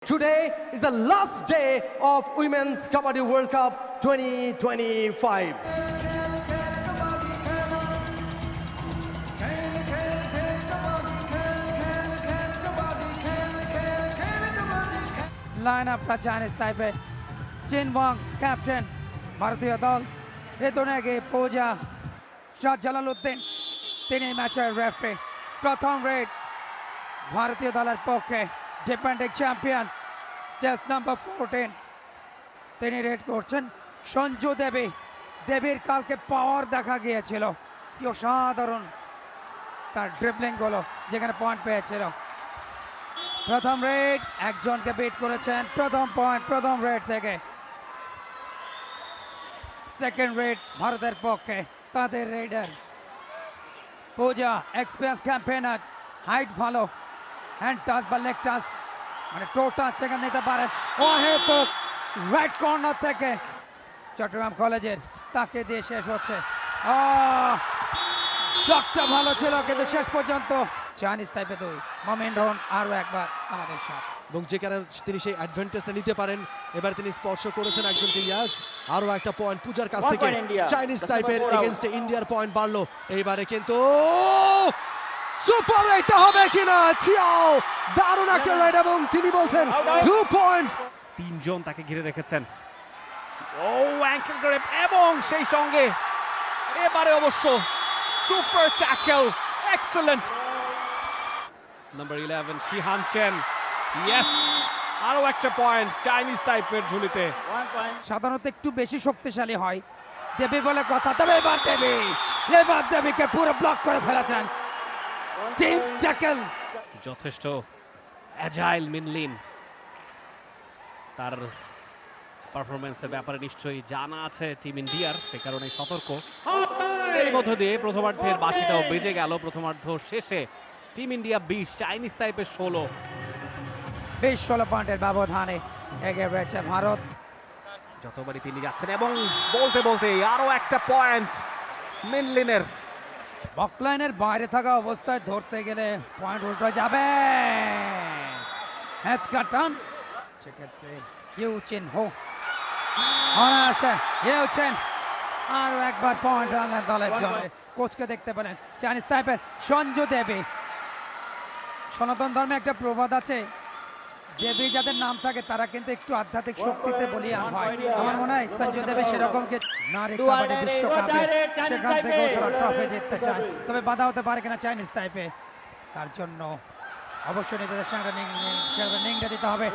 Today is the last day of Women's Kabaddi World Cup 2025. Line-up for Chinese Taipei. Chin Wang, captain, ভারতীয় দল। এর আগে পূজা Shah Jalaluddin তিনি ম্যাচের রেফারি। প্রথম রেড ভারতীয় দলের পক্ষে ডিফেন্ডিং চ্যাম্পিয়ন চেস নাম্বার 14 তিনি রেড করছেন। সঞ্জু দেবী, দেবীর কালকে পাওয়ার দেখা গিয়েছিল, কি অসাধারণ তার ড্রিবলিং গুলো, যেখানে পয়েন্ট পেয়েছিল। প্রথম রেড একজনকে বিট করেছেন, প্রথম পয়েন্ট প্রথম রেড থেকে। সেকেন্ড রেড ভারতের পক্ষে তাদের রেডার পূজা এক্সপিরিয়েন্স ক্যাম্পেইনার, হাইট ভালো, হ্যান্ড টাচ বা লেগ টাচ মানে টো টাচ সেখানে নিতে পারেন। অহেতুক রাইট কর্নার থেকে চট্টগ্রাম কলেজের তাকে দিয়ে শেষ হচ্ছে। ব্লকটা ভালো ছিল কিন্তু শেষ পর্যন্ত চাইনিজ তাইপে 2। মমিন রহন আরও একবার আমাদের সাথে, এবং যেখানে তিনি সেই অ্যাডভান্টেজটা নিতে পারেন। এবার তিনি স্পর্শ করেছেন একজনকে। ইয়াস, আরো একটা পয়েন্ট পূজার কাছ থেকে। চাইনিজ তাইপের এগেইনস্টে ইন্ডিয়ার পয়েন্ট বাড়লো এইবারে, কিন্তু সুপার এটা হবে কিনা। চিয়াও দারুণ একটা রাইড, এবং তিনি বলছেন 2 পয়েন্টস। তিনজন তাকে ঘিরে রেখেছেন। ও অ্যাঙ্কেল গ্রেপ, এবং সেই সঙ্গে এবারে অবশ্য সুপার ট্যাকল, এক্সেলেন্ট। নাম্বার 11 শিহান চেন, ইয়েস, আরো একটা পয়েন্ট চাইনিজ তাইপের ঝুলিতে। সাধারণত একটু বেশি শক্তিশালী হয় দেবী বলে কথা, তবে এবার দেবীকে পুরো ব্লক করে ফেলেছেন। টিম ট্যাকল, যথেষ্ট অ্যাজাইল মিনলিন, তার পারফরমেন্সের ব্যাপারে নিশ্চয়ই জানা আছে টিম ইন্ডিয়ার, সে কারণে সতর্ক। এর মধ্য দিয়ে প্রথমার্ধের বাঁশিটাও বেজে গেল। প্রথমার্ধ শেষে টিম ইন্ডিয়া 20, চাইনিজ তাইপের 16। 20-16 পয়েন্টের ব্যবধানে এগিয়ে রয়েছে ভারত। যতবারই তিনি যাচ্ছেন, এবং বলতে বলতে আরো একটা পয়েন্ট মিনলিনের। বকলাইনের বাইরে থাকা অবস্থায় ধরতে গেলে পয়েন্ট উল্টো যাবে। হ্যাচ কাটান, সেক্ষেত্রে ইউচেন হো অনায়াসে ইউচেন আরো একবার পয়েন্ট আনলেন দলের জন্য। কোচকে দেখতে পেলেন চাইনিজ তাইপের সঞ্জু দেবী। সনাতন ধর্মে একটা প্রবাদ আছে, দেবী যাদের নাম থাকে তারা কিন্তু একটু আধ্যাত্মিক শক্তিতে বলিয়ান হয়। আমার মনে হয় সঞ্জু দেবী সেরকম নারী কাবাডি বিশ্বকাপে সেখান থেকেও তারা ট্রফি জিততে চায়, তবে বাধা হতে পারে কিনা চাইনিজ তাইপে, তার জন্য অবশ্যই নিজেদের সঙ্গে নিংড়ে দিতে হবে।